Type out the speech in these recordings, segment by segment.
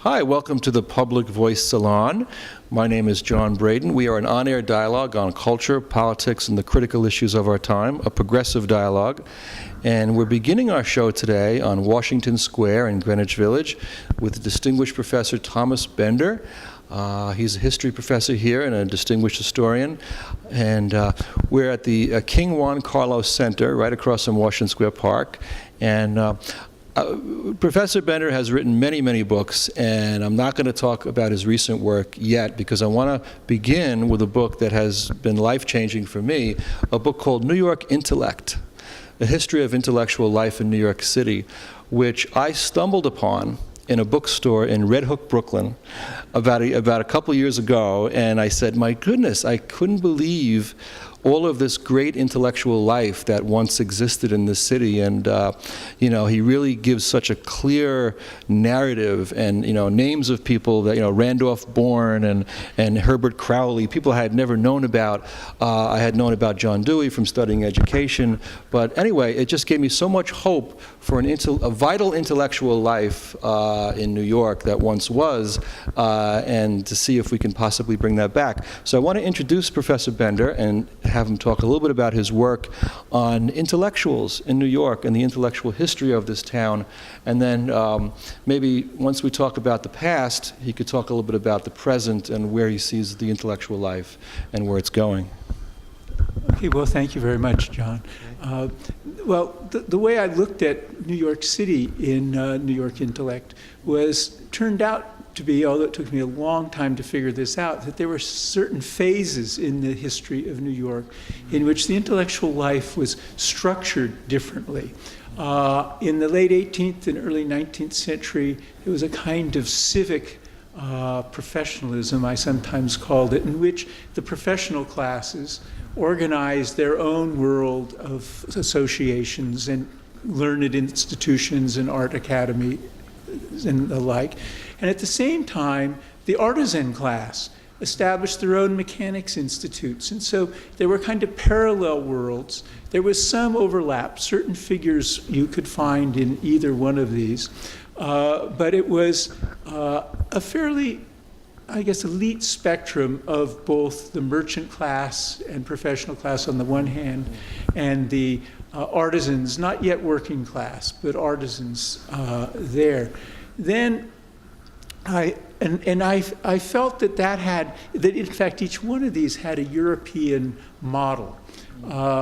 Hi, welcome to the Public Voice Salon. My name is John Bredin. We are an on-air dialogue on culture, politics, and the critical issues of our time, a progressive dialogue. And we're beginning our show today on Washington Square in Greenwich Village with distinguished Professor Thomas Bender. He's a history professor here and a distinguished historian. And we're at the King Juan Carlos Center right across from Washington Square Park. And Professor Bender has written many, many books, and I'm not going to talk about his recent work yet because I want to begin with a book that has been life-changing for me, a book called New York Intellect, A History of Intellectual Life in New York City, which I stumbled upon in a bookstore in Red Hook, Brooklyn, about a couple years ago, and I said, my goodness, I couldn't believe all of this great intellectual life that once existed in this city. And you know, he really gives such a clear narrative, and names of people that Randolph Bourne and Herbert Crowley, people I had never known about. I had known about John Dewey from studying education, but anyway, it just gave me so much hope for a vital intellectual life in New York that once was, and to see if we can possibly bring that back. So I want to introduce Professor Bender and have him talk a little bit about his work on intellectuals in New York and the intellectual history of this town. And then maybe once we talk about the past, he could talk a little bit about the present and where he sees the intellectual life and where it's going. Okay, well, thank you very much, John. Well, the way I looked at New York City in New York Intellect turned out to be, although it took me a long time to figure this out, that there were certain phases in the history of New York in which the intellectual life was structured differently. In the late 18th and early 19th century, there was a kind of civic professionalism, I sometimes called it, in which the professional classes organized their own world of associations and learned institutions and art academy and the like. And at the same time, the artisan class established their own mechanics institutes. And so there were kind of parallel worlds. There was some overlap, certain figures you could find in either one of these. But it was a fairly, I guess, elite spectrum of both the merchant class and professional class on the one hand, and the artisans, not yet working class, but artisans there. Then I felt that in fact each one of these had a European model, more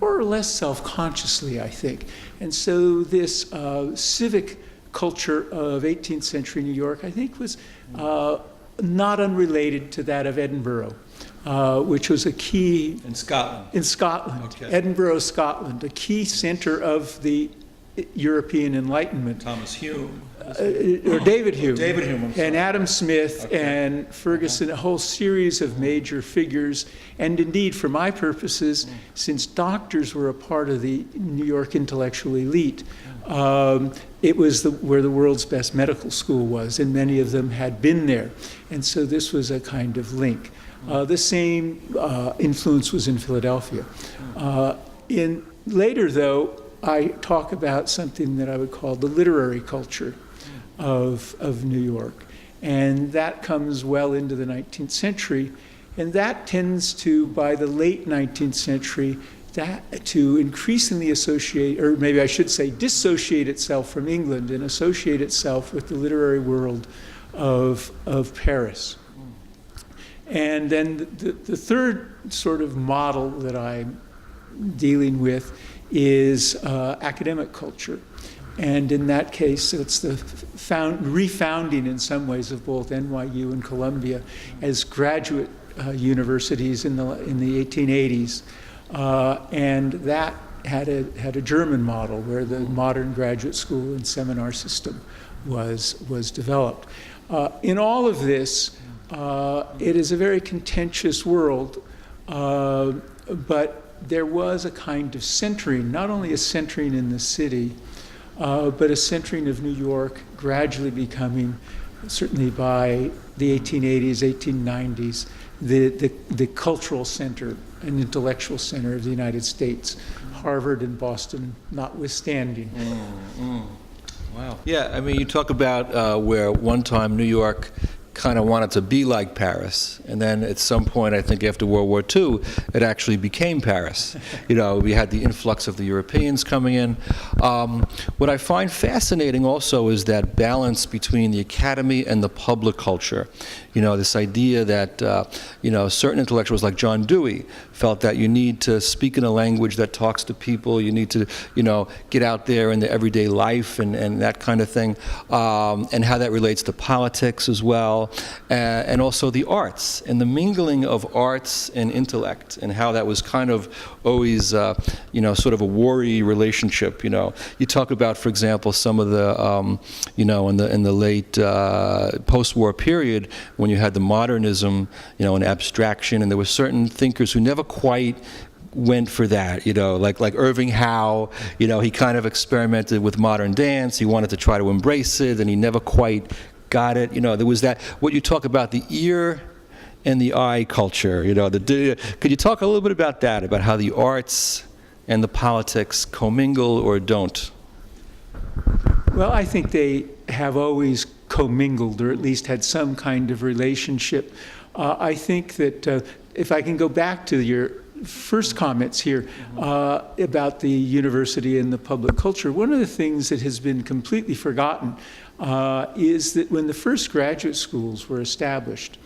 or less self-consciously, I think. And so this civic culture of 18th century New York, I think, was not unrelated to that of Edinburgh, which was a key... In Scotland? In Scotland. Okay. Edinburgh, Scotland, a key center of the European Enlightenment. Thomas Hume. Or David Hume. David Hume, and Adam Smith, okay, and Ferguson, a whole series of major figures. And indeed, for my purposes, since doctors were a part of the New York intellectual elite, it was where the world's best medical school was, and many of them had been there. And so this was a kind of link. The same influence was in Philadelphia. Later, though, I talk about something that I would call the literary culture of New York. And that comes well into the 19th century. And that tends to, by the late 19th century, to increasingly associate, or maybe I should say dissociate itself from England and associate itself with the literary world of Paris. And then the third sort of model that I'm dealing with is academic culture. And in that case, it's the refounding in some ways of both NYU and Columbia as graduate universities in the 1880s. And that had a German model where the modern graduate school and seminar system was developed. In all of this, it is a very contentious world, but there was a kind of centering, not only a centering in the city, but a centering of New York gradually becoming, certainly by the 1880s, 1890s, the cultural center and intellectual center of the United States, Harvard and Boston notwithstanding. Wow. Yeah, I mean, you talk about where one time New York kind of wanted to be like Paris, and then at some point, I think after World War II, it actually became Paris. You know, we had the influx of the Europeans coming in. What I find fascinating also is that balance between the academy and the public culture. You know, this idea that, you know, certain intellectuals like John Dewey felt that you need to speak in a language that talks to people, you need to, you know, get out there in the everyday life and that kind of thing, and how that relates to politics as well, and also the arts, and the mingling of arts and intellect, and how that was kind of always, you know, sort of a warry relationship, you know. You talk about, for example, some of the, you know, in the late post-war period, when you had the modernism, you know, and abstraction, and there were certain thinkers who never quite went for that, you know, like Irving Howe, you know, he kind of experimented with modern dance, he wanted to try to embrace it, and he never quite got it, you know. There was that, what you talk about, the ear and the eye culture, you know, could you talk a little bit about that, about how the arts and the politics commingle or don't? Well, I think they have always commingled, or at least had some kind of relationship. I think that if I can go back to your first comments here about the university and the public culture, one of the things that has been completely forgotten is that when the first graduate schools were established,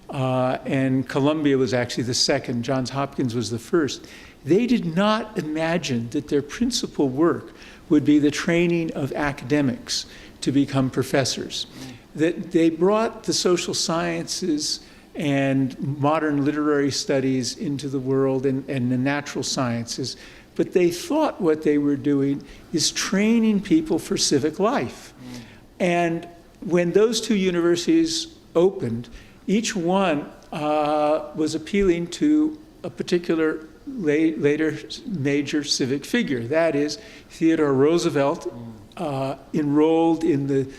and Columbia was actually the second, Johns Hopkins was the first, they did not imagine that their principal work would be the training of academics to become professors. That they brought the social sciences and modern literary studies into the world, and the natural sciences, but they thought what they were doing is training people for civic life. And when those two universities opened, each one was appealing to a particular later major civic figure. That is, Theodore Roosevelt enrolled in the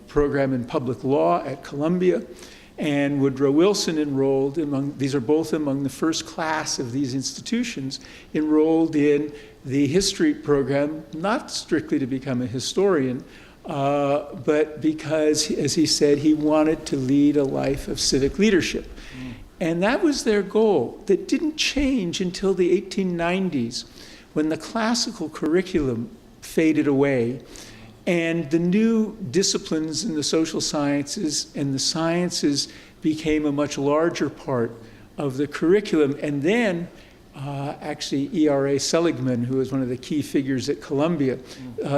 program in public law at Columbia, and Woodrow Wilson enrolled these are both among the first class of these institutions, enrolled in the history program, not strictly to become a historian, but because, as he said, he wanted to lead a life of civic leadership. And that was their goal. That didn't change until the 1890s, when the classical curriculum faded away, and the new disciplines in the social sciences and the sciences became a much larger part of the curriculum. And then actually E.R.A. Seligman, who was one of the key figures at Columbia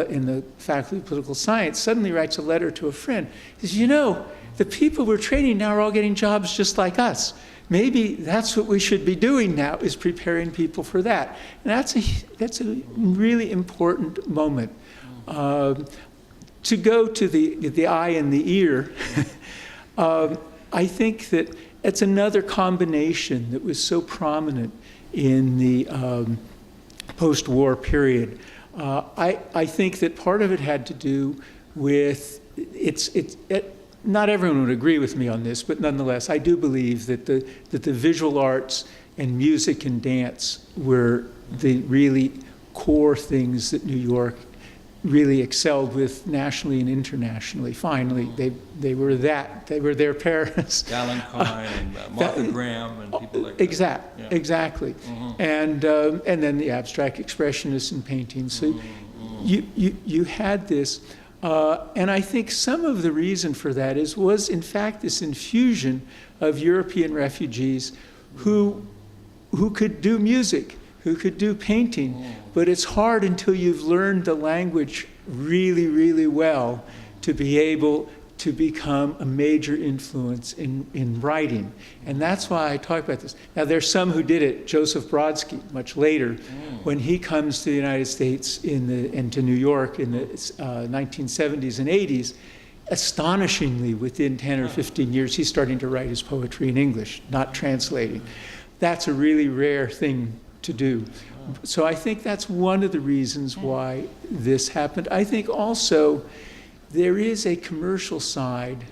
in the Faculty of Political Science, suddenly writes a letter to a friend. He says, you know, the people we're training now are all getting jobs just like us. Maybe that's what we should be doing now, is preparing people for that. And that's a really important moment. To go to the eye and the ear, I think that it's another combination that was so prominent in the post-war period. I think that part of it had to do with not everyone would agree with me on this, but nonetheless, I do believe that the visual arts and music and dance were the really core things that New York really excelled with nationally and internationally. Finally, they were their parents. Valentine and Martha Graham and people like that. Exactly. And then the abstract expressionists and paintings. So you had this, and I think some of the reason for that was in fact this infusion of European refugees who could do music, who could do painting, but it's hard until you've learned the language really, really well to be able to become a major influence in writing. And that's why I talk about this. Now, there's some who did it. Joseph Brodsky, much later, when he comes to the United States and to New York in the 1970s and 80s, astonishingly, within 10 or 15 years, he's starting to write his poetry in English, not translating. That's a really rare thing to do. So I think that's one of the reasons why this happened. I think also there is a commercial side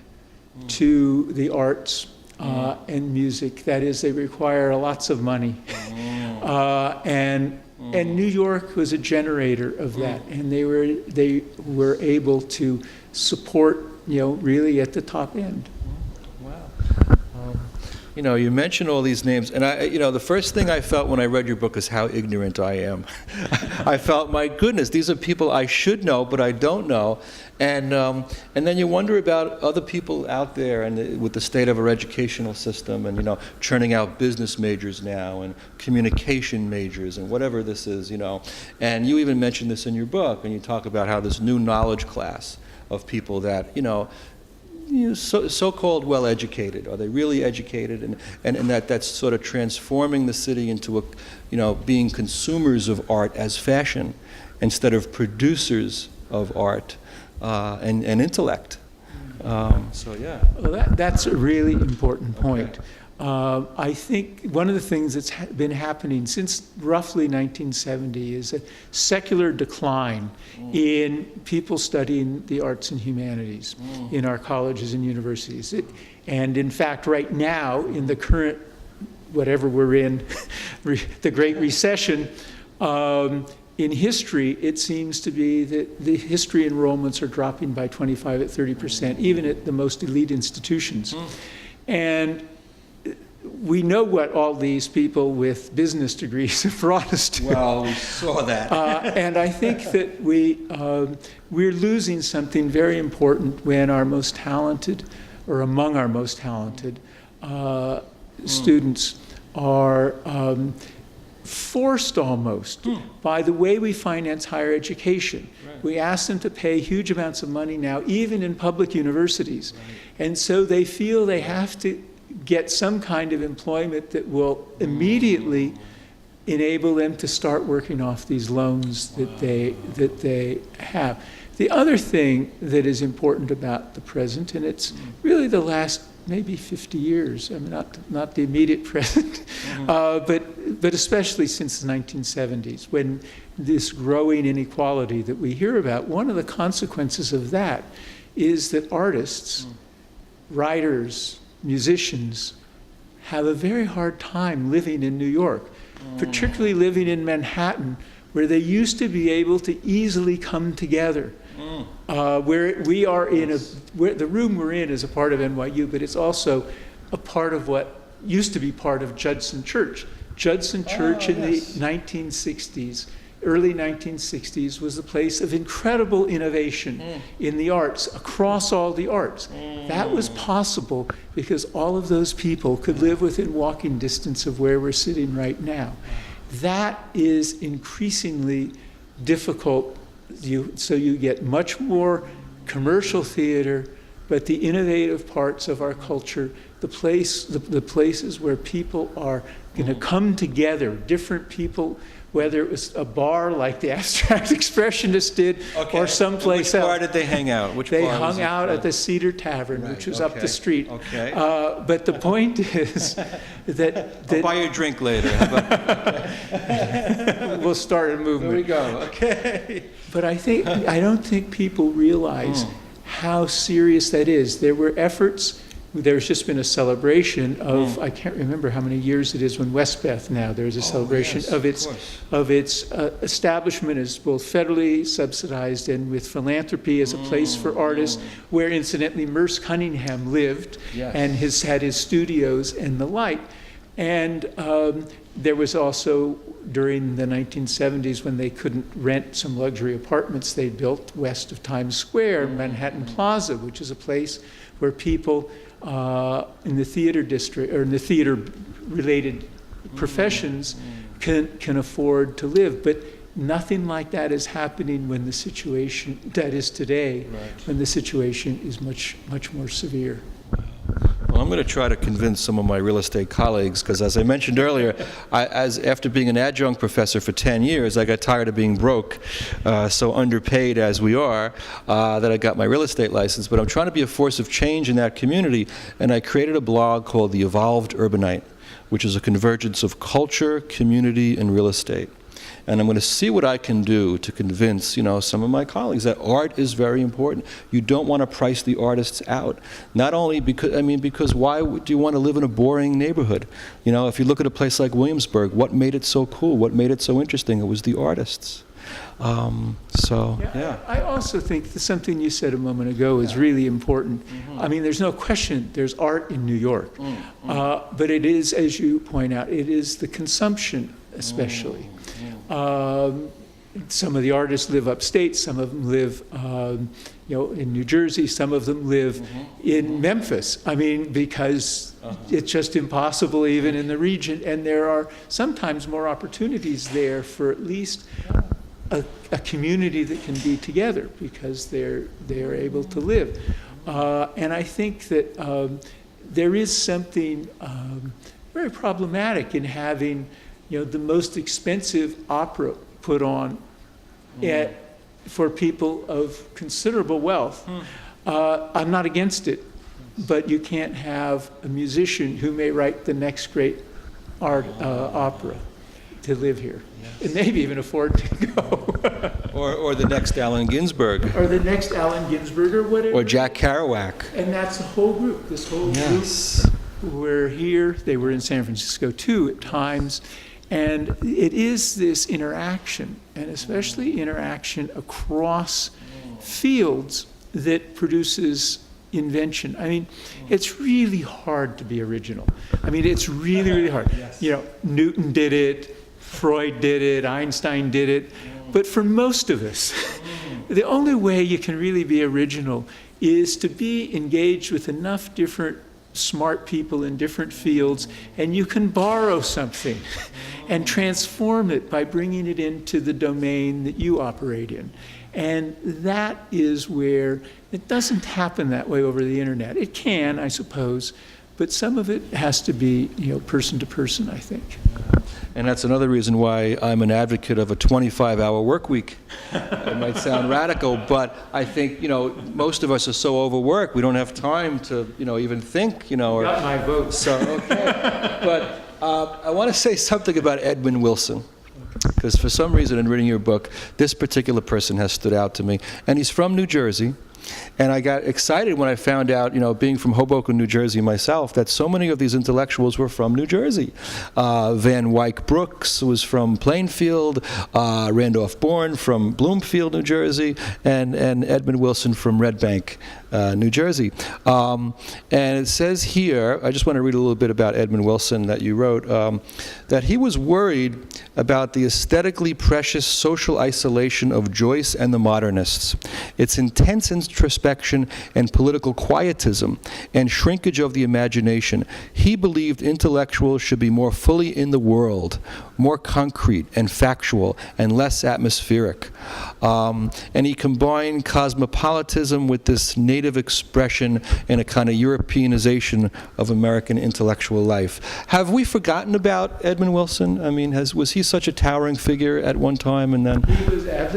to the arts and music. That is, they require lots of money. And And New York was a generator of that, and they were able to support, really at the top end. Wow. You mention all these names, and the first thing I felt when I read your book is how ignorant I am. I felt, my goodness, these are people I should know, but I don't know. And then you wonder about other people out there, and with the state of our educational system, and churning out business majors now, and communication majors, and whatever this is, And you even mentioned this in your book, and you talk about how this new knowledge class of people that so-called well-educated. Are they really educated? And that's sort of transforming the city into being consumers of art as fashion instead of producers of art and intellect. So yeah. Well, that's a really important point. Okay. I think one of the things that's been happening since roughly 1970 is a secular decline in people studying the arts and humanities in our colleges and universities. And in fact, right now, in the current, whatever we're in, the Great Recession, in history, it seems to be that the history enrollments are dropping by 25 at 30%, even at the most elite institutions. And we know what all these people with business degrees have brought us to. Well, we saw that. And I think that we're losing something very important when our most talented, or among our most talented students are forced almost by the way we finance higher education. Right. We ask them to pay huge amounts of money now, even in public universities. Right. And so they feel they have to get some kind of employment that will immediately enable them to start working off these loans that they have. The other thing that is important about the present, and it's really the last maybe 50 years, I mean, not the immediate present, but especially since the 1970s, when this growing inequality that we hear about, one of the consequences of that is that artists, writers, musicians have a very hard time living in New York, particularly living in Manhattan, where they used to be able to easily come together. Where we are where the room we're in is a part of NYU, but it's also a part of what used to be part of Judson Church. Judson Church in the 1960s, early 1960s, was a place of incredible innovation in the arts, across all the arts. That was possible because all of those people could live within walking distance of where we're sitting right now. That is increasingly difficult. So you get much more commercial theater, but the innovative parts of our culture, the places where people are going to come together, different people, whether it was a bar like the Abstract Expressionists did, or someplace else. Which bar did they hang out? They hung out at the Cedar Tavern, which was up the street. Okay. But the point is that I'll buy you a drink later. we'll start a movement. There we go. Okay. But I don't think people realize how serious that is. There were efforts. There's just been a celebration of, I can't remember how many years it is when Westbeth now, there's a celebration of its establishment as both federally subsidized and with philanthropy as a place for artists, where incidentally Merce Cunningham lived and had his studios and the like. And there was also, during the 1970s, when they couldn't rent some luxury apartments they built west of Times Square, Manhattan Plaza, which is a place where people in the theater district, or in the theater-related professions, can afford to live. But nothing like that is happening when the situation that is today, when the situation is much more severe. Well, I'm going to try to convince some of my real estate colleagues, because as I mentioned earlier, after being an adjunct professor for 10 years, I got tired of being broke, so underpaid as we are, that I got my real estate license. But I'm trying to be a force of change in that community, and I created a blog called The Evolved Urbanite, which is a convergence of culture, community, and real estate. And I'm going to see what I can do to convince, some of my colleagues that art is very important. You don't want to price the artists out. Not only because why do you want to live in a boring neighborhood? If you look at a place like Williamsburg, what made it so cool? What made it so interesting? It was the artists. Yeah. I also think that something you said a moment ago is really important. There's no question there's art in New York. But it is, as you point out, it is the consumption especially. Some of the artists live upstate, some of them live in New Jersey, some of them live in Memphis. Because it's just impossible even in the region. And there are sometimes more opportunities there for at least a community that can be together because they're able to live. And I think that there is something very problematic in having the most expensive opera put on for people of considerable wealth. I'm not against it, but you can't have a musician who may write the next great opera to live here, and maybe even afford to go. or the next Allen Ginsberg. Or the next Allen Ginsberg, or whatever. Or Jack Kerouac. And that's the whole group. This whole group were here. They were in San Francisco too at times. And it is this interaction, and especially interaction across fields, that produces invention. It's really hard to be original. It's really, really hard. Newton did it, Freud did it, Einstein did it. But for most of us, the only way you can really be original is to be engaged with enough different smart people in different fields, and you can borrow something and transform it by bringing it into the domain that you operate in. And that is where it doesn't happen that way over the internet. It can, I suppose, but some of it has to be, person to person, I think. And that's another reason why I'm an advocate of a 25-hour work week. It might sound radical, but I think, most of us are so overworked, we don't have time to, even think, or... Got my vote. So, okay. But I want to say something about Edwin Wilson, because for some reason in reading your book, this particular person has stood out to me. And he's from New Jersey. And I got excited when I found out, being from Hoboken, New Jersey myself, that so many of these intellectuals were from New Jersey. Van Wyck Brooks was from Plainfield, Randolph Bourne from Bloomfield, New Jersey, and Edmund Wilson from Red Bank, New Jersey. And it says here, I just want to read a little bit about Edmund Wilson that you wrote, that he was worried about the aesthetically precious social isolation of Joyce and the modernists, its intense introspection and political quietism, and shrinkage of the imagination. He believed intellectuals should be more fully in the world, more concrete and factual, and less atmospheric. And he combined cosmopolitanism with this native expression and a kind of Europeanization of American intellectual life. Have we forgotten about Edmund Wilson? Was he such a towering figure at one time, and then...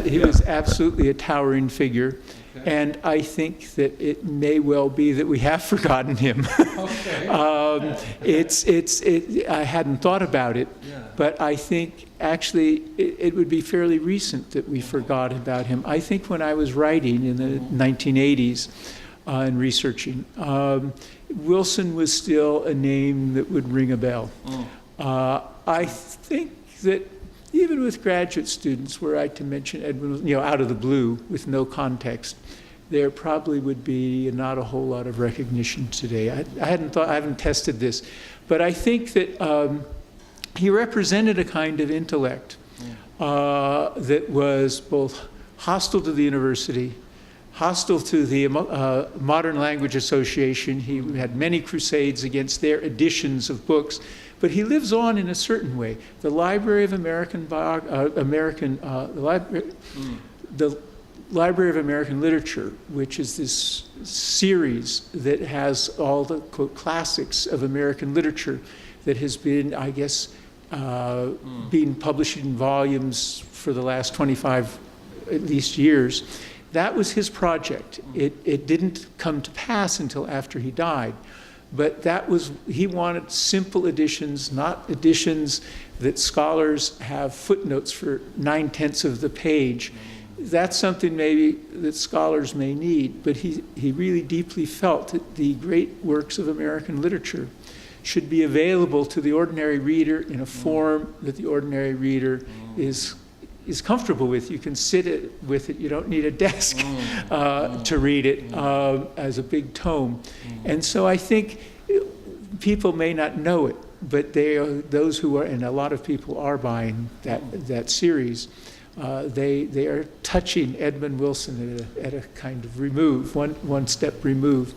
He was absolutely a towering figure. Okay. And I think that it may well be that we have forgotten him. Okay. I hadn't thought about it, but I think actually it would be fairly recent that we forgot about him. I think when I was writing in the 1980s and researching, Wilson was still a name that would ring a bell. I think that even with graduate students, were I to mention Edwin, out of the blue with no context, there probably would be not a whole lot of recognition today. I haven't tested this, but I think that he represented a kind of intellect that was both hostile to the university, hostile to the Modern Language Association. He had many crusades against their editions of books. But he lives on in a certain way. The Library of American Literature, which is this series that has all the quote classics of American literature, that has been, I guess, being published in volumes for the last 25 at least years. That was his project. It didn't come to pass until after he died. but he wanted simple editions, not editions that scholars have footnotes for 9/10 of the page. That's something maybe that scholars may need, but he really deeply felt that the great works of American literature should be available to the ordinary reader in a form that the ordinary reader is comfortable with. You can sit with it. You don't need a desk to read it as a big tome. And so I think people may not know it, but those who are, and a lot of people are buying that series. They are touching Edmund Wilson at a kind of remove, one step removed.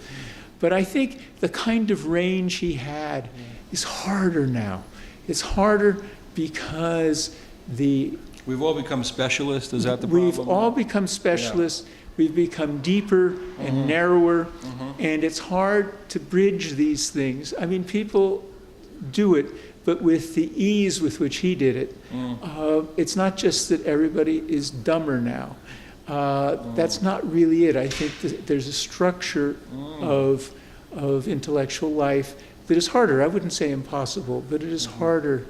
But I think the kind of range he had is harder now. It's harder because we've all become specialists. Is that the problem? We've all become specialists. Yeah. We've become deeper and narrower, and it's hard to bridge these things. I mean, people do it, but with the ease with which he did it. It's not just that everybody is dumber now. That's not really it. I think that there's a structure of intellectual life that is harder. I wouldn't say impossible, but it is harder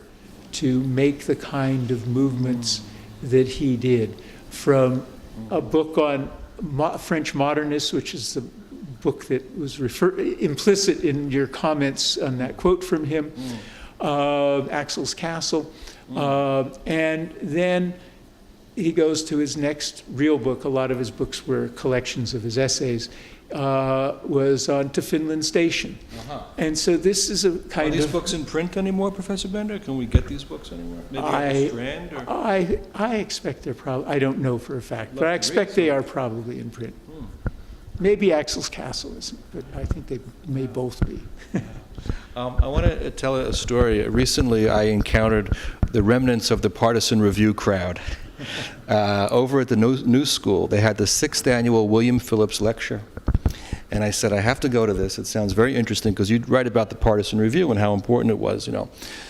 to make the kind of movements that he did. From a book on French modernists, which is the book that was implicit in your comments on that quote from him, Axel's Castle, and then he goes to his next real book. A lot of his books were collections of his essays. Was on To Finland Station. And so this is a kind of... Are these books in print anymore, Professor Bender? Can we get these books anywhere? Maybe on the Strand? Or? I expect they're probably... I don't know for a fact, but I expect they are probably in print. Maybe Axel's Castle isn't, but I think they may both be. I want to tell a story. Recently, I encountered the remnants of the Partisan Review crowd. Over at the New School, they had the 6th annual William Phillips Lecture. And I said, I have to go to this. It sounds very interesting, because you'd write about the Partisan Review and how important it was, you know.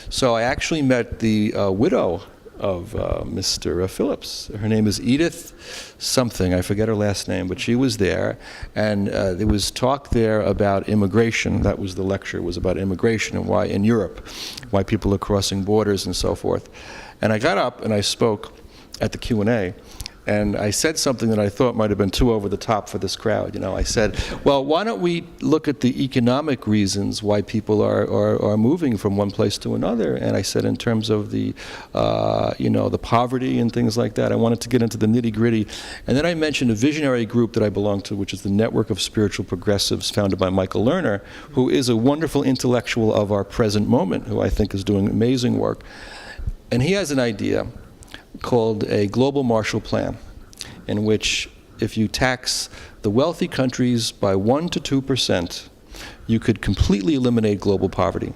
So I actually met the widow of Mr. Phillips. Her name is Edith something. I forget her last name, but she was there. And there was talk there about immigration. That was the lecture. It was about immigration and why in Europe, why people are crossing borders and so forth. And I got up and I spoke at the Q&A. And I said something that I thought might have been too over the top for this crowd. You know, I said, well, why don't we look at the economic reasons why people are moving from one place to another? And I said, in terms of the, you know, the poverty and things like that, I wanted to get into the nitty-gritty. And then I mentioned a visionary group that I belong to, which is the Network of Spiritual Progressives, founded by Michael Lerner, who is a wonderful intellectual of our present moment, who I think is doing amazing work. And he has an idea called a global Marshall Plan, in which if you tax the wealthy countries by 1% to 2%, you could completely eliminate global poverty.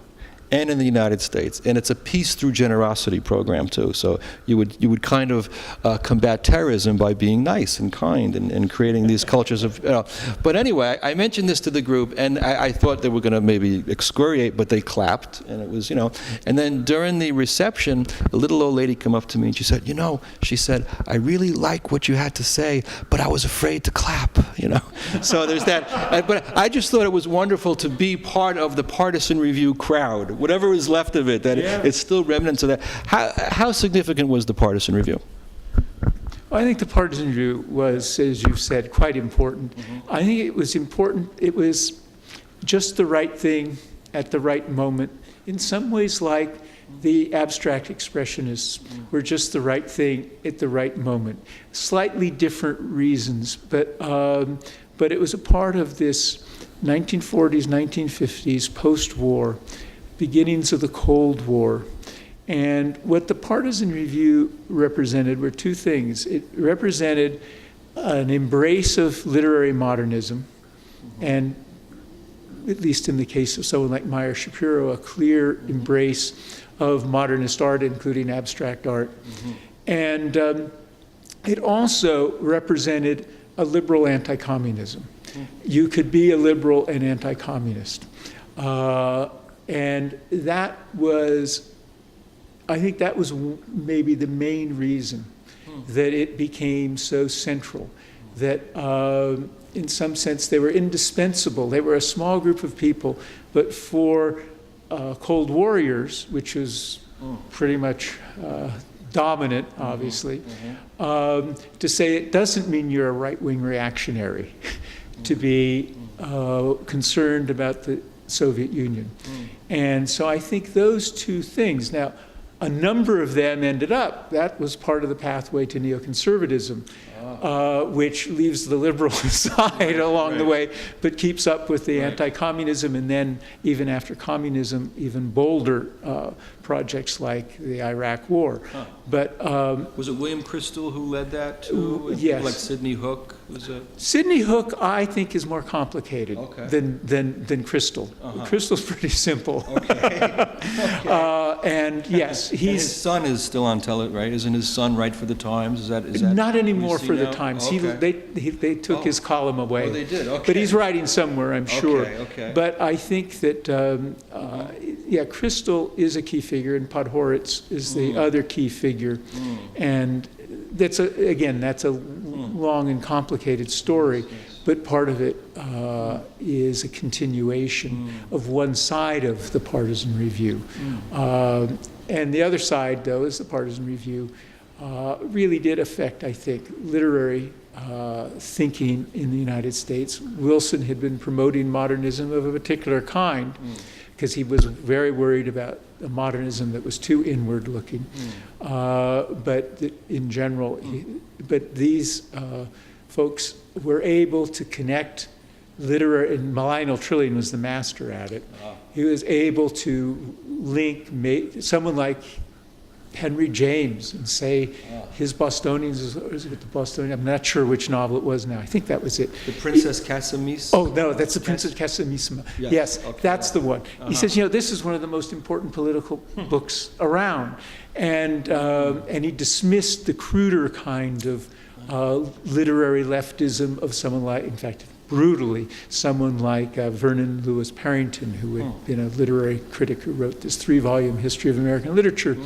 And in the United States. And it's a peace through generosity program too. So you would kind of combat terrorism by being nice and kind and creating these cultures of, you know. But anyway, I mentioned this to the group, and I thought they were going to maybe excoriate, but they clapped, and it was, you know. And then during the reception, a little old lady came up to me and she said, you know, she said, I really like what you had to say, but I was afraid to clap, you know. So there's that. But I just thought it was wonderful to be part of the Partisan Review crowd. Whatever is left of it, that it's still remnants of that. How significant was the Partisan Review? Well, I think the Partisan Review was, as you've said, quite important. I think it was important. It was just the right thing at the right moment. In some ways, like the abstract expressionists were just the right thing at the right moment. Slightly different reasons, but it was a part of this 1940s, 1950s, post-war, beginnings of the Cold War. And what the Partisan Review represented were two things. It represented an embrace of literary modernism, and at least in the case of someone like Meyer Shapiro, a clear embrace of modernist art, including abstract art. And it also represented a liberal anti-communism. You could be a liberal and anti-communist. And that was, I think that was maybe the main reason that it became so central, that in some sense they were indispensable. They were a small group of people, but for Cold Warriors, which was pretty much dominant, obviously, to say it doesn't mean you're a right-wing reactionary to be concerned about the Soviet Union. And so I think those two things, now, a number of them ended up, that was part of the pathway to neoconservatism, which leaves the liberal side along the way, but keeps up with the anti-communism, and then even after communism, even bolder projects like the Iraq War. But was it William Crystal who led that too? Yes. Like Sidney Hook? Was it? Sidney Hook, I think, is more complicated than Crystal. Crystal's pretty simple. And yes, and his son is still on television, right? Isn't his son write for the Times? Is that not anymore for the Times? Okay. They took his column away. Oh, they did. Okay. But he's writing somewhere, I'm sure. Okay. But I think that Crystal is a key figure, and Podhoretz is the other key figure, and that's a long and complicated story. But part of it is a continuation of one side of the partisan review. And the other side, though, is the partisan review, really did affect, I think, literary thinking in the United States. Wilson had been promoting modernism of a particular kind because he was very worried about a modernism that was too inward-looking. But in general, but these folks were able to connect literary, and Lionel Trillian was the master at it. He was able to link someone like Henry James and say his Bostonians, is it the Bostonian? I'm not sure which novel it was now. I think that was it. The Princess Casamissa? Oh, no, that's the Princess Casamissa. Yes, that's the one. He says, this is one of the most important political books around. And he dismissed the cruder kind of literary leftism of someone like, in fact, brutally, someone like Vernon Lewis Parrington, who had been a literary critic who wrote this 3-volume history of American literature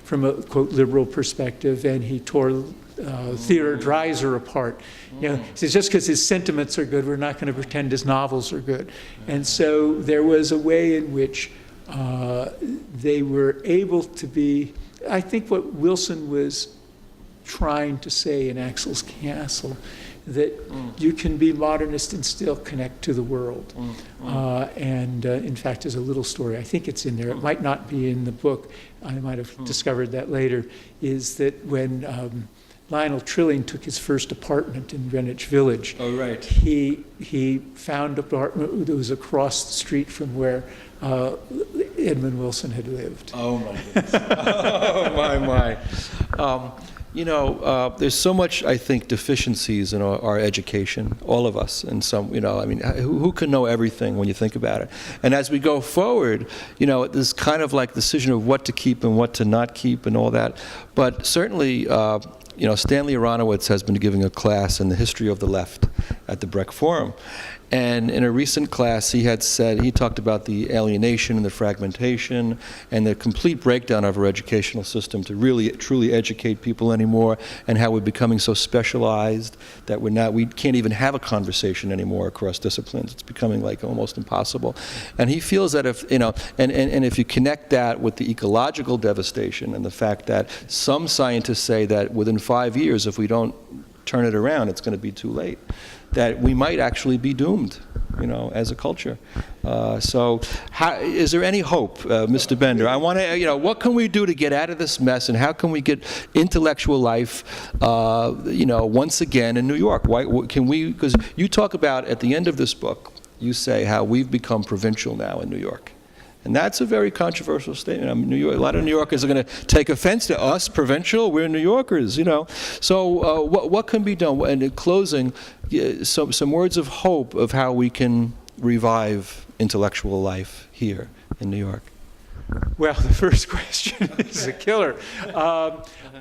from a, quote, liberal perspective, and he tore Theodore Dreiser apart. He says, just because his sentiments are good, we're not going to pretend his novels are good. And so there was a way in which they were able to be, I think what Wilson was trying to say in Axel's Castle, that you can be modernist and still connect to the world. And in fact, there's a little story, I think it's in there, it might not be in the book, I might have discovered that later, is that when Lionel Trillian took his first apartment in Greenwich Village, he found an apartment that was across the street from where Edmund Wilson had lived. Oh my goodness. Oh my. There's so much, I think, deficiencies in our education, all of us, and some, who can know everything when you think about it? And as we go forward, there's kind of like decision of what to keep and what to not keep and all that. But certainly, Stanley Aronowitz has been giving a class in the history of the left at the Breck Forum. And in a recent class, he talked about the alienation and the fragmentation and the complete breakdown of our educational system to really, truly educate people anymore, and how we're becoming so specialized that we can't even have a conversation anymore across disciplines. It's becoming like almost impossible. And he feels that if you connect that with the ecological devastation and the fact that some scientists say that within 5 years, if we don't turn it around, it's going to be too late, that we might actually be doomed, as a culture. So is there any hope, Mr. Bender? I want to, what can we do to get out of this mess, and how can we get intellectual life, once again in New York? Why can we, because you talk about, at the end of this book, you say how we've become provincial now in New York. And that's a very controversial statement. A lot of New Yorkers are going to take offense to us, provincial. We're New Yorkers, So what can be done? And in closing, some words of hope of how we can revive intellectual life here in New York. Well, the first question is a killer.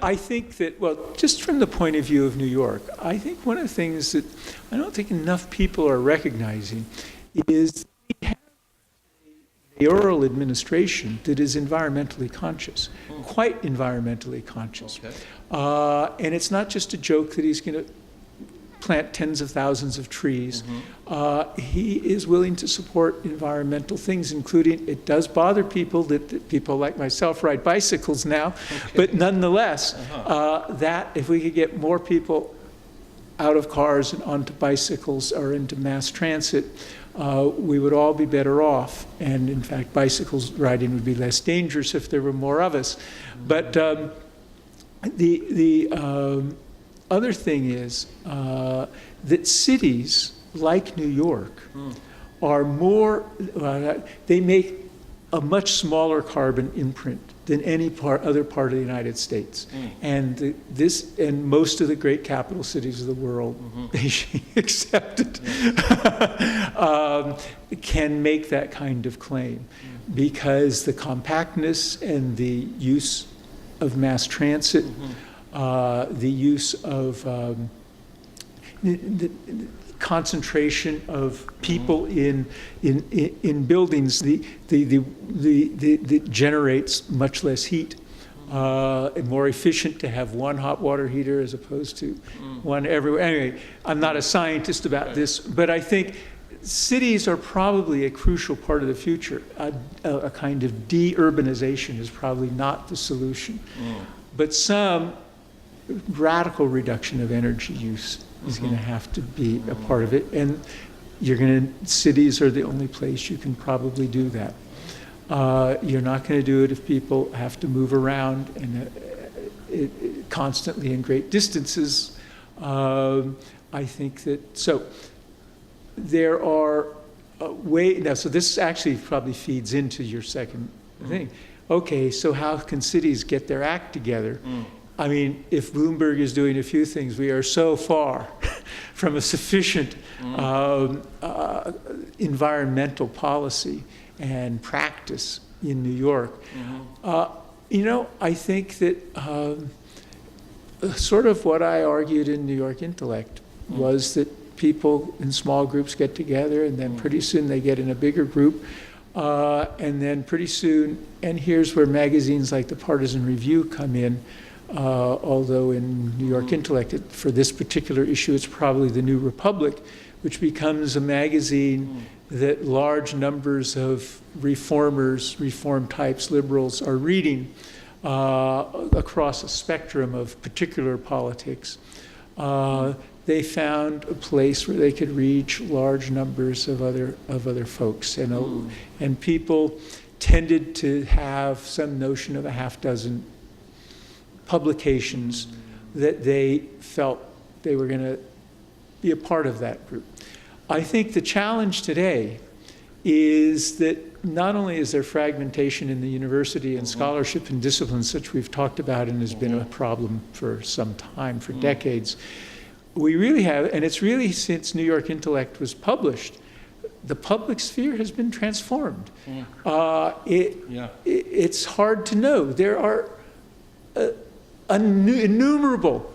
I think that, just from the point of view of New York, I think one of the things that I don't think enough people are recognizing is we have a mayoral administration that is environmentally conscious, quite environmentally conscious. And it's not just a joke that he's going to plant tens of thousands of trees. He is willing to support environmental things, including, it does bother people that people like myself ride bicycles now, but nonetheless, that if we could get more people out of cars and onto bicycles or into mass transit, we would all be better off. And in fact, bicycles riding would be less dangerous if there were more of us. But the other thing is that cities like New York are more, they make a much smaller carbon imprint than any other part of the United States. And and most of the great capital cities of the world, Beijing accepted, can make that kind of claim because the compactness and the use of mass transit, the use of the concentration of people in buildings that generates much less heat, and more efficient to have one hot water heater as opposed to one everywhere. Anyway, I'm not a scientist about this, but I think cities are probably a crucial part of the future. A kind of de-urbanization is probably not the solution, but some radical reduction of energy use is going to have to be a part of it, and cities are the only place you can probably do that. You're not going to do it if people have to move around and constantly in great distances. I think that, so there are ways, now, so this actually probably feeds into your second thing. Okay, so how can cities get their act together? I mean, if Bloomberg is doing a few things, we are so far from a sufficient environmental policy and practice in New York. I think that sort of what I argued in New York Intellect was that people in small groups get together, and then pretty soon they get in a bigger group, and then pretty soon, and here's where magazines like the Partisan Review come in. Although in New York Intellect, for this particular issue, it's probably the New Republic, which becomes a magazine that large numbers of reformers, reform types, liberals are reading across a spectrum of particular politics. They found a place where they could reach large numbers of other folks, and people tended to have some notion of a half dozen publications that they felt they were going to be a part of that group. I think the challenge today is that not only is there fragmentation in the university and scholarship and disciplines, which we've talked about and has been a problem for some time, for decades, we really have, and it's really since New York Intellect was published, the public sphere has been transformed. It's hard to know. There are innumerable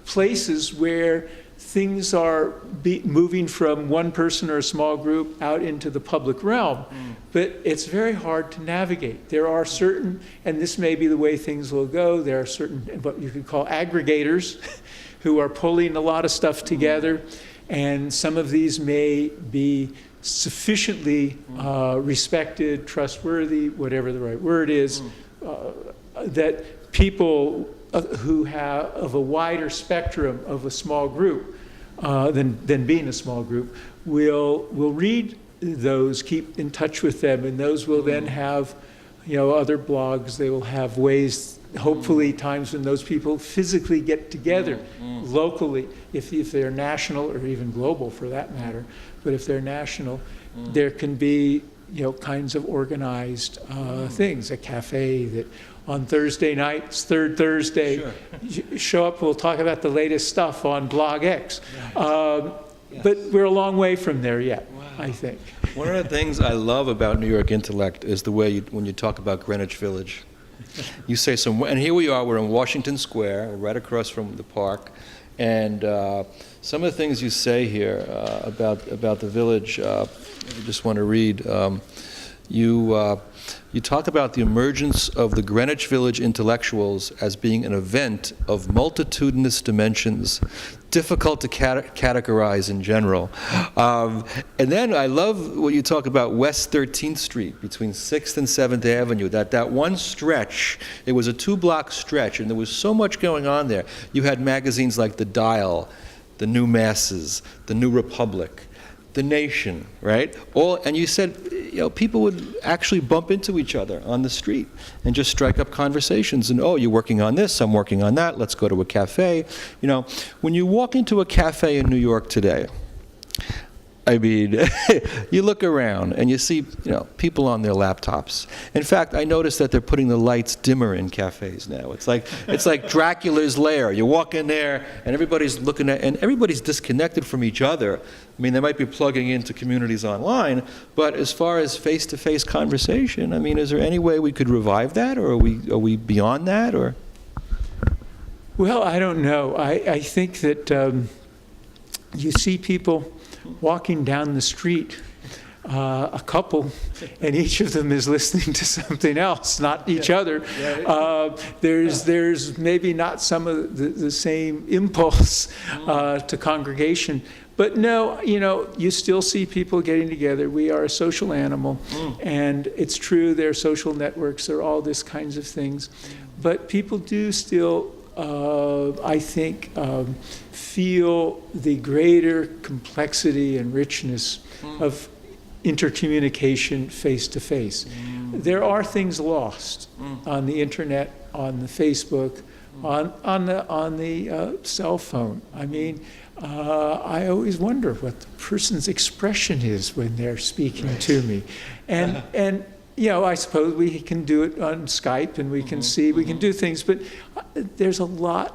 places where things are moving from one person or a small group out into the public realm, but it's very hard to navigate. There are certain, and this may be the way things will go, there are certain, what you could call aggregators, who are pulling a lot of stuff together, and some of these may be sufficiently respected, trustworthy, whatever the right word is, that people who have of a wider spectrum of a small group than being a small group will read those, keep in touch with them, and those will then have other blogs. They will have ways, hopefully times when those people physically get together locally, if they're national or even global for that matter. But if they're national, there can be kinds of organized things, a cafe that on Thursday nights, third Thursday, show up, we'll talk about the latest stuff on Blog X. But we're a long way from there yet, I think. One of the things I love about New York Intellect is the way when you talk about Greenwich Village. You say and here we are, we're in Washington Square, right across from the park, and some of the things you say here about the village, I just want to read. you talk about the emergence of the Greenwich Village intellectuals as being an event of multitudinous dimensions, difficult to categorize in general. And then I love what you talk about West 13th Street between 6th and 7th Avenue, that one stretch. It was a 2-block stretch, and there was so much going on there. You had magazines like The Dial, The New Masses, The New Republic, The Nation, right? And you said, people would actually bump into each other on the street and just strike up conversations. And, you're working on this, I'm working on that, let's go to a cafe. When you walk into a cafe in New York today, I mean, you look around and you see, people on their laptops. In fact, I noticed that they're putting the lights dimmer in cafes now. It's like Dracula's lair. You walk in there and everybody's looking at, and everybody's disconnected from each other. I mean, they might be plugging into communities online, but as far as face-to-face conversation, I mean, is there any way we could revive that, or are we beyond that, or? Well, I don't know. I think that you see people walking down the street, a couple, and each of them is listening to something else, not each other. There's maybe not some of the same impulse to congregation, but no, you still see people getting together. We are a social animal, and it's true, there are social networks, there are all these kinds of things, but people do still, I think, feel the greater complexity and richness of intercommunication face to face. There are things lost on the internet, on the Facebook, on the cell phone. I mean, I always wonder what the person's expression is when they're speaking to me, and I suppose we can do it on Skype, and we can see, we can do things, but there's a lot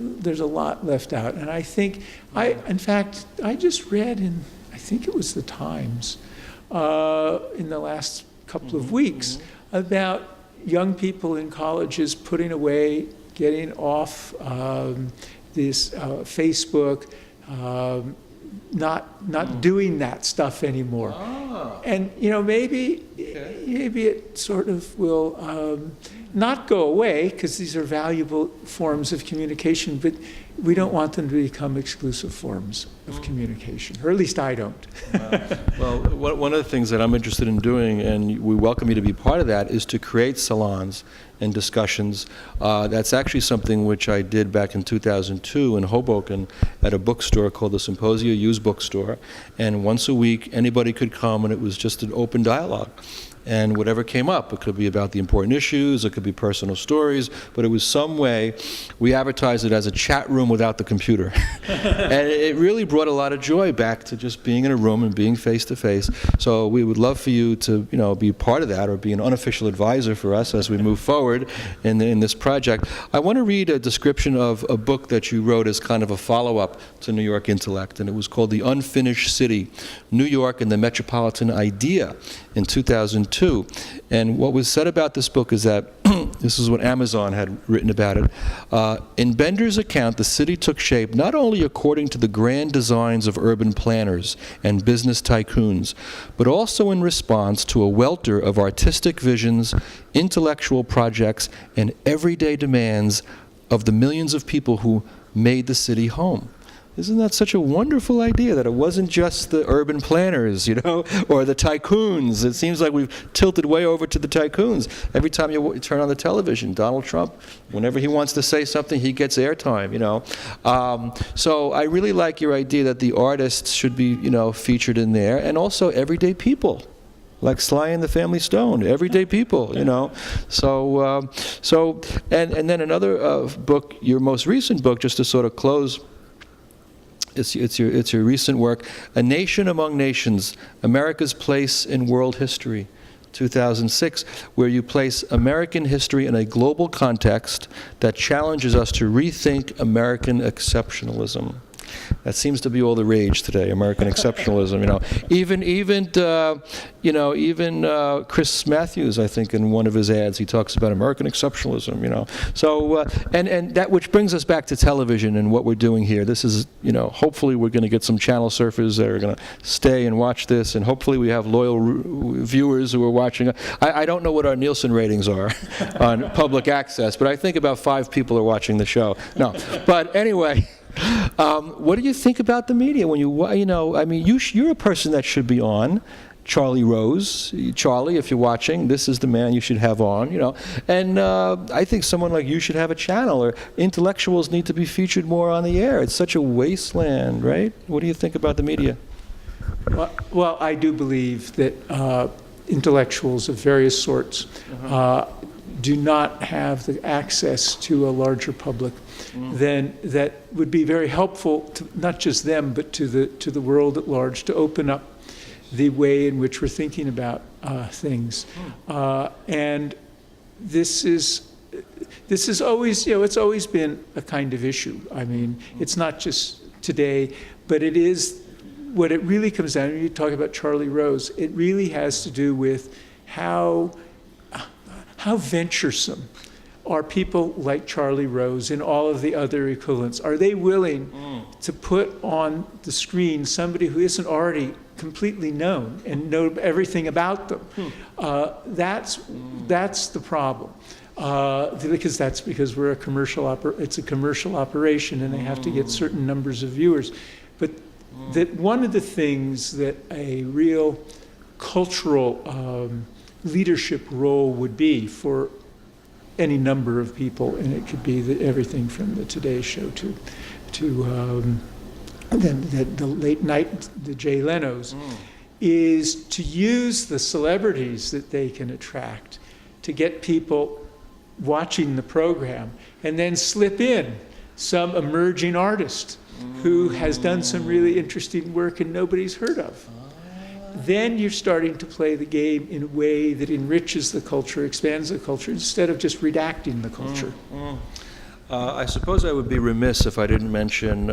left out. And I think, in fact, I just read in, I think it was the Times, in the last couple of weeks, about young people in colleges putting away, getting off this Facebook, not doing that stuff anymore. And maybe it sort of will not go away, because these are valuable forms of communication, but we don't want them to become exclusive forms of communication, or at least I don't. Well, one of the things that I'm interested in doing, and we welcome you to be part of that, is to create salons and discussions. That's actually something which I did back in 2002 in Hoboken at a bookstore called the Symposia Used Bookstore, and once a week anybody could come, and it was just an open dialogue. And whatever came up, it could be about the important issues, it could be personal stories, but it was some way, we advertised it as a chat room without the computer. And it really brought a lot of joy back to just being in a room and being face to face. So we would love for you to, be part of that, or be an unofficial advisor for us as we move forward in this project. I want to read a description of a book that you wrote as kind of a follow-up to New York Intellect, and it was called The Unfinished City, New York and the Metropolitan Idea, in 2002. And what was said about this book is that, this is what Amazon had written about it, in Bender's account, the city took shape not only according to the grand designs of urban planners and business tycoons, but also in response to a welter of artistic visions, intellectual projects, and everyday demands of the millions of people who made the city home. Isn't that such a wonderful idea, that it wasn't just the urban planners, or the tycoons? It seems like we've tilted way over to the tycoons. Every time you turn on the television, Donald Trump, whenever he wants to say something, he gets airtime, So I really like your idea that the artists should be, featured in there, and also everyday people, like Sly and the Family Stone, everyday people, So and then another book, your most recent book, just to sort of close. It's your recent work, A Nation Among Nations, America's Place in World History, 2006, where you place American history in a global context that challenges us to rethink American exceptionalism. That seems to be all the rage today, American exceptionalism. Even Chris Matthews, I think, in one of his ads, he talks about American exceptionalism. So, and that, which brings us back to television and what we're doing here. This is, hopefully we're going to get some channel surfers that are going to stay and watch this, and hopefully we have loyal viewers who are watching. I don't know what our Nielsen ratings are on public access, but I think about 5 people are watching the show. No, but anyway. What do you think about the media when you're a person that should be on. Charlie Rose, Charlie, if you're watching, this is the man you should have on, And I think someone like you should have a channel, or intellectuals need to be featured more on the air. It's such a wasteland, right? What do you think about the media? Well, I do believe that intellectuals of various sorts do not have the access to a larger public then that would be very helpful to not just them, but to the world at large, to open up the way in which we're thinking about things. And this is always, it's always been a kind of issue. I mean, it's not just today, but it is, what it really comes down to, you talk about Charlie Rose, it really has to do with how venturesome are people like Charlie Rose and all of the other equivalents. Are they willing to put on the screen somebody who isn't already completely known and know everything about them? That's the problem. Because we're it's a commercial operation, and they have to get certain numbers of viewers. But that one of the things that a real cultural leadership role would be for any number of people, and it could be everything from the Today Show to then the late night, the Jay Leno's, is to use the celebrities that they can attract to get people watching the program, and then slip in some emerging artist who has done some really interesting work and nobody's heard of. Then you're starting to play the game in a way that enriches the culture, expands the culture, instead of just redacting the culture. I suppose I would be remiss if I didn't mention,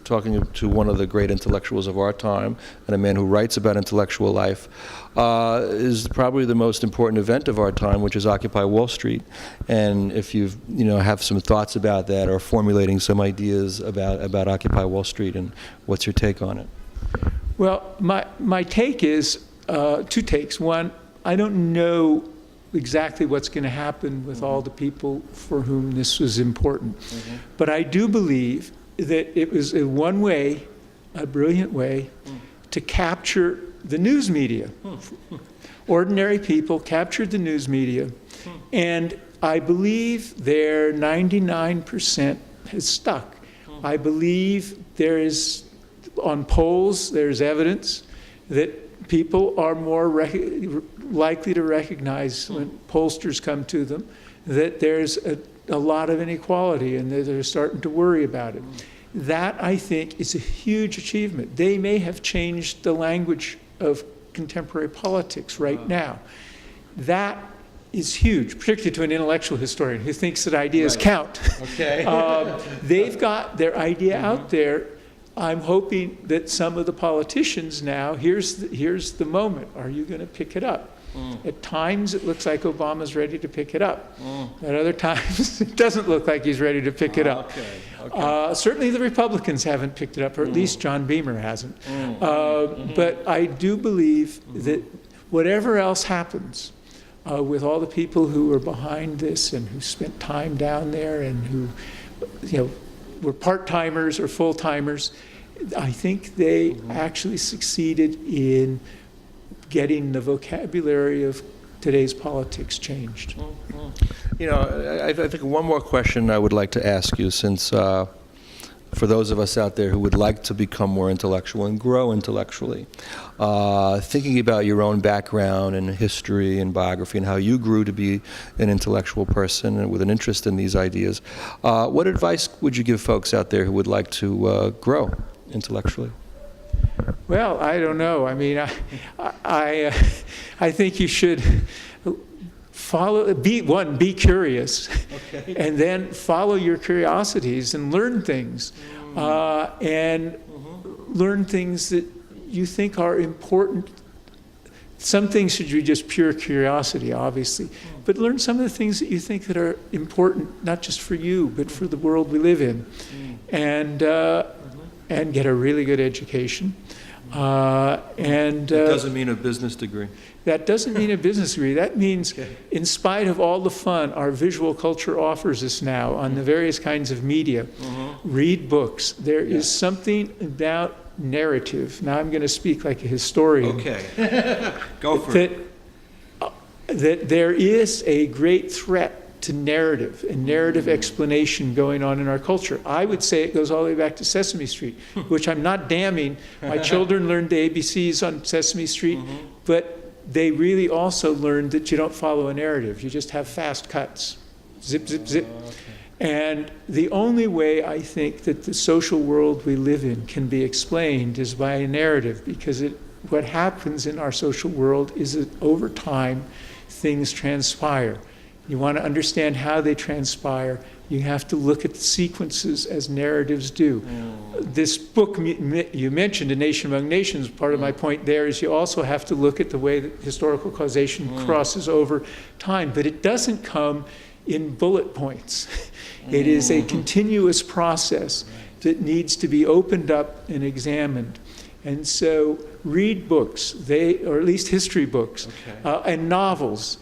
talking to one of the great intellectuals of our time, and a man who writes about intellectual life, is probably the most important event of our time, which is Occupy Wall Street. And if you have some thoughts about that, or formulating some ideas about Occupy Wall Street, and what's your take on it? Well, my take is 2 takes. One, I don't know exactly what's going to happen with all the people for whom this was important. But I do believe that it was a brilliant way, to capture the news media. Ordinary people captured the news media, and I believe their 99% has stuck. I believe there is, on polls, there's evidence that people are more likely to recognize when pollsters come to them that there's a lot of inequality, and they're starting to worry about it. That, I think, is a huge achievement. They may have changed the language of contemporary politics right now. That is huge, particularly to an intellectual historian who thinks that ideas count. Okay. They've got their idea out there. I'm hoping that some of the politicians now, here's the moment. Are you going to pick it up? At times it looks like Obama's ready to pick it up. At other times it doesn't look like he's ready to pick it up. Okay. Certainly the Republicans haven't picked it up, or at least John Beamer hasn't. But I do believe that whatever else happens, with all the people who are behind this and who spent time down there and who were part-timers or full-timers, I think they actually succeeded in getting the vocabulary of today's politics changed. I think one more question I would like to ask you, since for those of us out there who would like to become more intellectual and grow intellectually, thinking about your own background and history and biography and how you grew to be an intellectual person and with an interest in these ideas, what advice would you give folks out there who would like to grow intellectually? Well, I don't know. I mean, I think you should be curious, Okay. and then follow your curiosities and learn things, and learn things that you think are important. Some things should be just pure curiosity, obviously, but learn some of the things that you think that are important, not just for you, but for the world we live in, and get a really good education. It doesn't mean a business degree. That doesn't mean a business degree. That means, in spite of all the fun our visual culture offers us now on the various kinds of media, read books. There is something about narrative. Now I'm going to speak like a historian. Okay. Go for it. That there is a great threat to narrative and narrative explanation going on in our culture. I would say it goes all the way back to Sesame Street, which I'm not damning. My children learned the ABCs on Sesame Street, but they really also learned that you don't follow a narrative. You just have fast cuts. Zip, zip, zip. And the only way I think that the social world we live in can be explained is by a narrative, because what happens in our social world is that over time things transpire. You want to understand how they transpire, you have to look at the sequences as narratives do. This book you mentioned, A Nation Among Nations, part of my point there is you also have to look at the way that historical causation crosses over time, but it doesn't come in bullet points. It is a continuous process that needs to be opened up and examined. And so read books, or at least history books, and novels.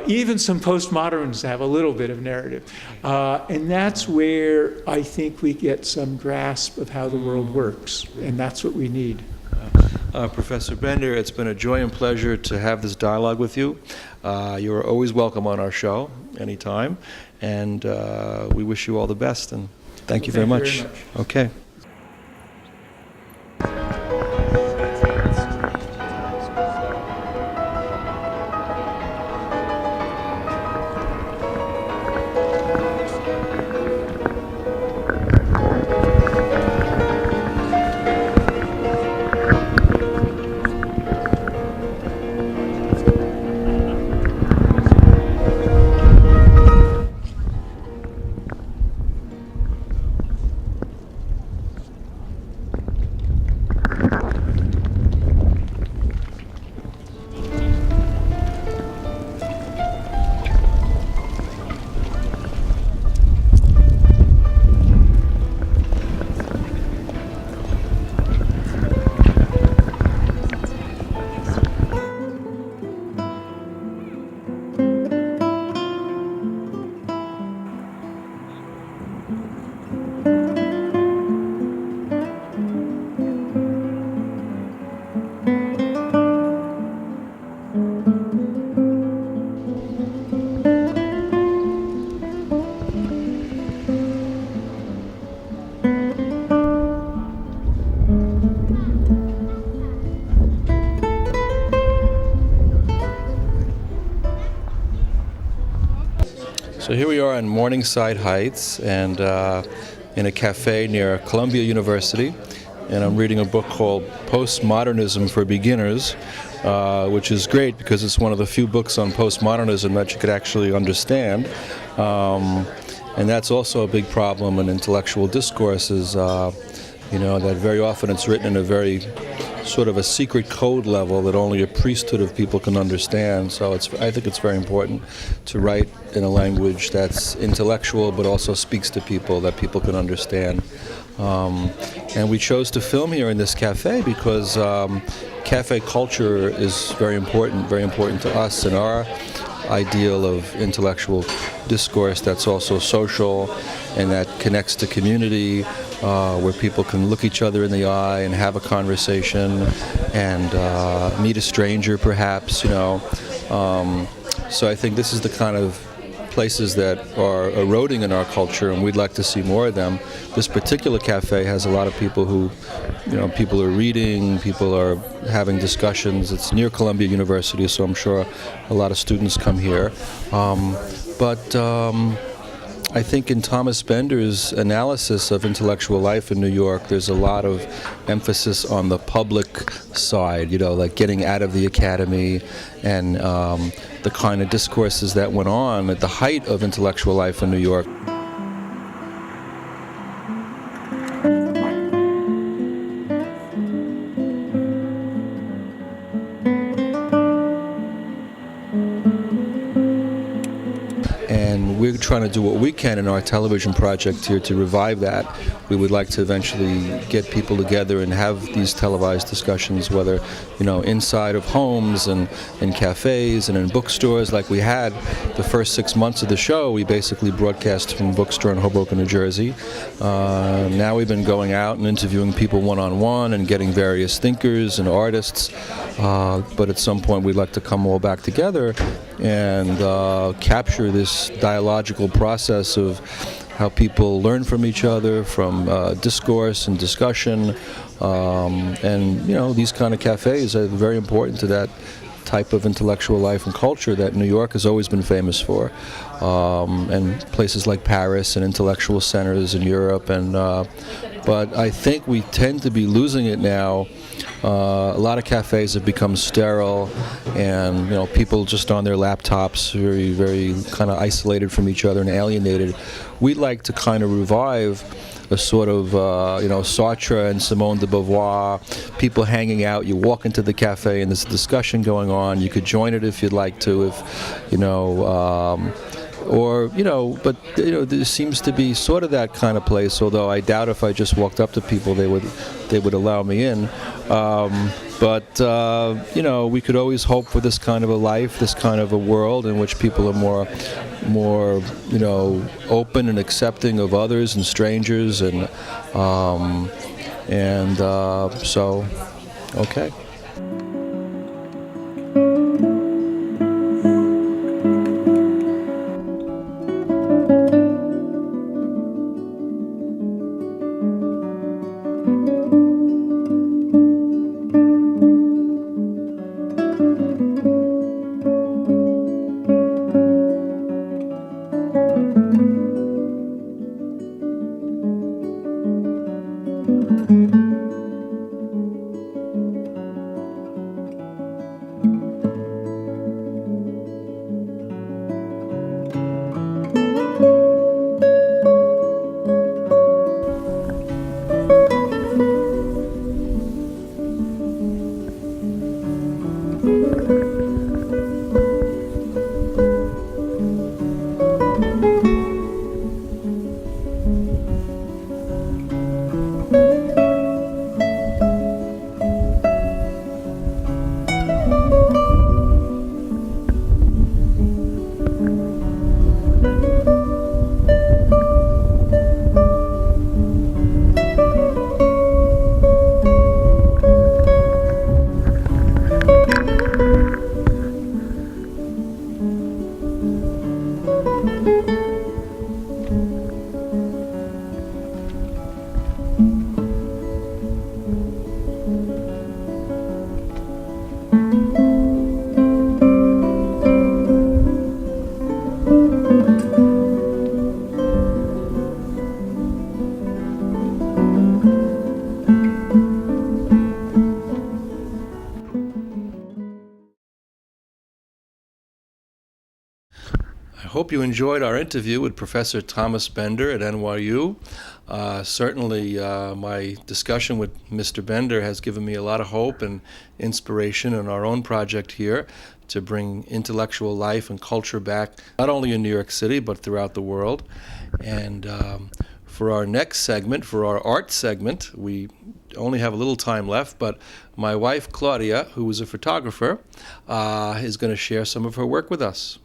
Even some postmoderns have a little bit of narrative. And that's where I think we get some grasp of how the world works. And that's what we need. Professor Bender, it's been a joy and pleasure to have this dialogue with you. You are always welcome on our show anytime. And we wish you all the best. And thank you very much. Okay. So here we are in Morningside Heights, and in a cafe near Columbia University, and I'm reading a book called Postmodernism for Beginners, which is great because it's one of the few books on postmodernism that you could actually understand. And that's also a big problem in intellectual discourse, is that very often it's written in a very sort of a secret code level that only a priesthood of people can understand. So I think it's very important to write in a language that's intellectual but also speaks to people, that people can understand. And we chose to film here in this cafe because cafe culture is very important to us and our ideal of intellectual discourse that's also social and that connects to community, where people can look each other in the eye and have a conversation and meet a stranger perhaps, So I think this is the kind of places that are eroding in our culture, and we'd like to see more of them. This particular cafe has a lot of people who, people are reading, people are having discussions. It's near Columbia University, so I'm sure a lot of students come here. I think in Thomas Bender's analysis of intellectual life in New York, there's a lot of emphasis on the public side, like getting out of the academy and the kind of discourses that went on at the height of intellectual life in New York. And we're trying to do what we can in our television project here to revive that. We would like to eventually get people together and have these televised discussions, whether, inside of homes and in cafes and in bookstores like we had the first 6 months of the show. We basically broadcast from a bookstore in Hoboken, New Jersey. Now we've been going out and interviewing people one-on-one and getting various thinkers and artists. But at some point we'd like to come all back together and capture this dialogical process of how people learn from each other, from discourse and discussion, and these kind of cafes are very important to that type of intellectual life and culture that New York has always been famous for, and places like Paris and intellectual centers in Europe. But I think we tend to be losing it now. A lot of cafes have become sterile, and people just on their laptops, very, very kind of isolated from each other and alienated. We'd like to kind of revive a sort of, Sartre and Simone de Beauvoir, people hanging out. You walk into the cafe and there's a discussion going on. You could join it if you'd like to, but there seems to be sort of that kind of place, although I doubt if I just walked up to people they would allow me in. We could always hope for this kind of a life, this kind of a world in which people are more open and accepting of others and strangers, okay. I hope you enjoyed our interview with Professor Thomas Bender at NYU. Certainly, my discussion with Mr. Bender has given me a lot of hope and inspiration in our own project here to bring intellectual life and culture back, not only in New York City, but throughout the world. And for our next segment, for our art segment, we only have a little time left, but my wife, Claudia, who is a photographer, is going to share some of her work with us.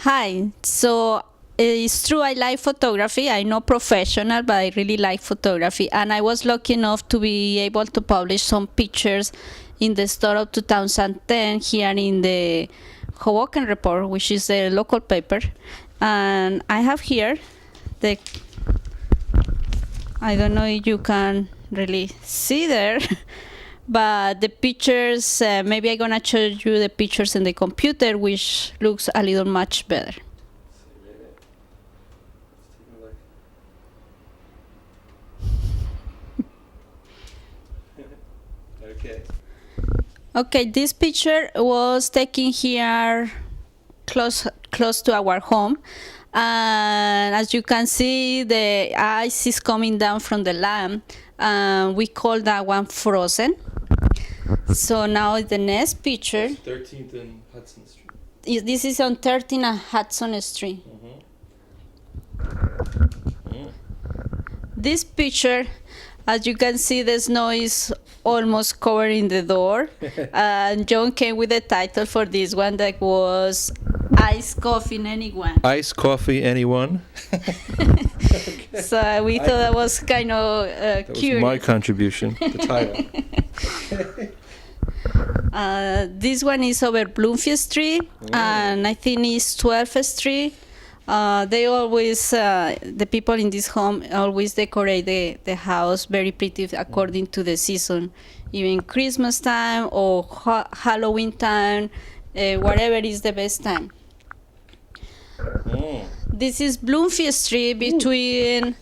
Hi. So it's true I like photography. I'm not professional, but I really like photography. And I was lucky enough to be able to publish some pictures in the start of 2010 here in the Hoboken Report, which is a local paper. And I have here I don't know if you can really see there, but the pictures, maybe I'm gonna show you the pictures in the computer, which looks a little much better. Okay, this picture was taken here close to our home. And as you can see, the ice is coming down from the land. We call that one frozen. So now the next picture. 13th and Hudson Street. This is on 13th and Hudson Street. This picture, as you can see, the snow is almost covering the door. And John came with the title for this one that was Iced Coffee Anyone. Iced coffee, anyone? So we thought that was kind of That was curious. my contribution, the title. This one is over Bloomfield Street, and I think it's 12th Street. They always, the people in this home always decorate the house very pretty according to the season, even Christmas time or Halloween time, whatever is the best time. This is Bloomfield Street between,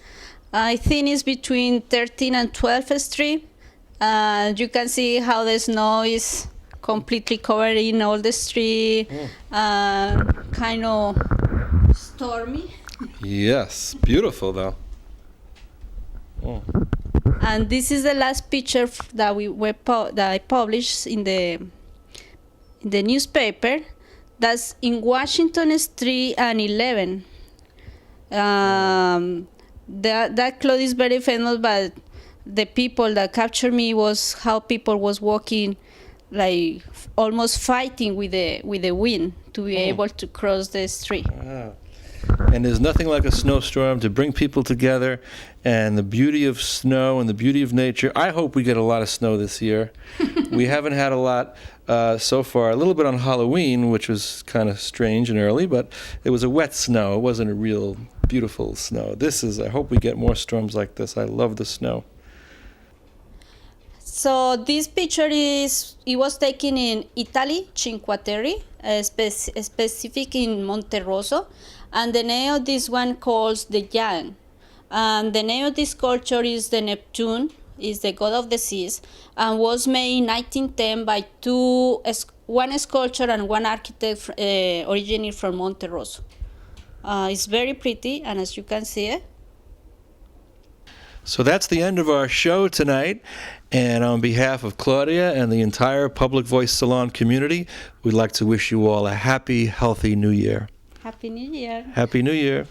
I think it's between 13th and 12th Street. You can see how the snow is completely covering all the street, kind of stormy. Yes, beautiful though. And this is the last picture that that I published in the newspaper. That's in Washington Street and 11. That cloth is very famous, but the people that captured me was how people was walking, like almost fighting with the wind to be able to cross the street. Wow. And there's nothing like a snowstorm to bring people together, and the beauty of snow and the beauty of nature. I hope we get a lot of snow this year. We haven't had a lot so far. A little bit on Halloween, which was kind of strange and early, but it was a wet snow. It wasn't a real beautiful snow. I hope we get more storms like this. I love the snow. So this picture it was taken in Italy, Cinque Terre, specific in Monte Rosso, and the name of this one calls the Giant. And the name of this sculpture is the Neptune, is the god of the seas, and was made in 1910 by one sculptor and one architect originating from Monte Rosso. It's very pretty, and as you can see it. So that's the end of our show tonight. And on behalf of Claudia and the entire Public Voice Salon community, we'd like to wish you all a happy, healthy New Year. Happy New Year. Happy New Year.